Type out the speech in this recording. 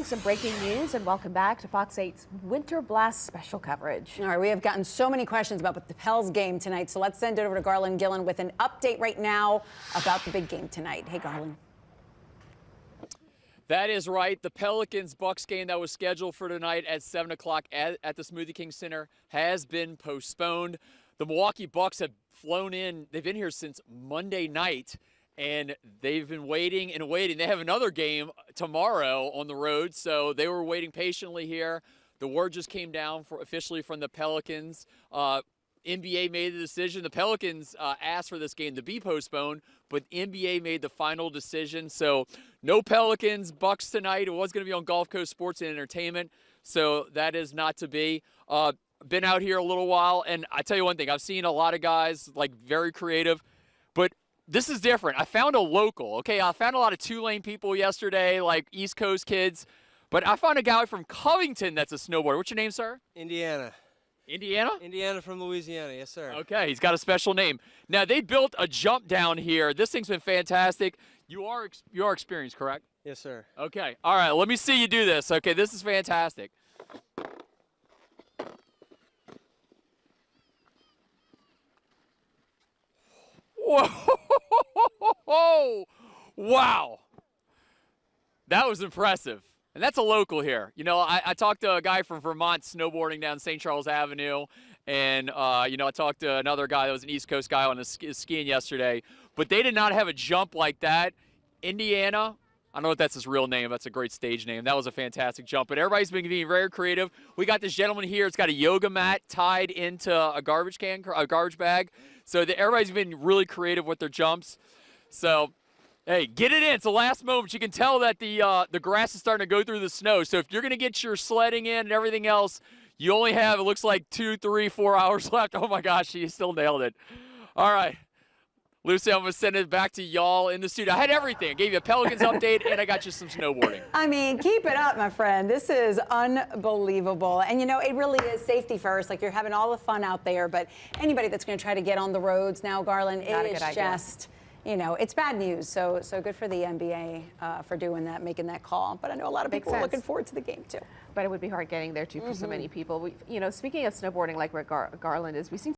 Some breaking news and welcome back to Fox 8's Winter Blast special coverage. All right, we have gotten so many questions about the Pels game tonight, so let's send it over to Garland Gillen with an update right now about the big game tonight. Hey, Garland. That is right. The Pelicans-Bucks game that was scheduled for tonight at 7 o'clock at the Smoothie King Center has been postponed. The Milwaukee Bucks have flown in. They've been here since Monday night. And they've been waiting and waiting. They have another game tomorrow on the road, so they were waiting patiently here. The word just came down officially from the Pelicans. NBA made the decision. The Pelicans asked for this game to be postponed, but NBA made the final decision. So no Pelicans, Bucks tonight. It was going to be on Gulf Coast Sports and Entertainment, so that is not to be. Been out here a little while, and I tell you one thing. I've seen a lot of guys, like, very creative, but this is different. I found a local, okay? I found a lot of Tulane people yesterday, like East Coast kids, but I found a guy from Covington that's a snowboarder. What's your name, sir? Indiana. Indiana? Indiana from Louisiana, yes, sir. Okay, he's got a special name. Now, they built a jump down here. This thing's been fantastic. You are experienced, correct? Yes, sir. Okay, all right, let me see you do this. Okay, this is fantastic. Whoa! Wow. That was impressive. And that's a local here. You know, I talked to a guy from Vermont snowboarding down St. Charles Avenue. And, you know, I talked to another guy that was an East Coast guy on his skiing yesterday. But they did not have a jump like that. Indiana, I don't know if that's his real name. That's a great stage name. That was a fantastic jump. But everybody's been being very creative. We got this gentleman here. It's got a yoga mat tied into a garbage bag. So everybody's been really creative with their jumps. So, hey, get it in. It's the last moment. You can tell that the grass is starting to go through the snow. So if you're going to get your sledding in and everything else, you only have, it looks like 2, 3, 4 hours left. Oh, my gosh, she still nailed it. All right. Lucy, I'm going to send it back to y'all in the studio. I had everything. I gave you a Pelicans update, and I got you some snowboarding. I mean, keep it up, my friend. This is unbelievable. And, you know, it really is safety first. Like, you're having all the fun out there. But anybody that's going to try to get on the roads now, Garland, it is just, you know, it's bad news. So good for the NBA for doing that, making that call. But I know a lot of people are looking forward to the game, too. But it would be hard getting there, too, for so many people. You know, speaking of snowboarding, like where Garland is, we've seen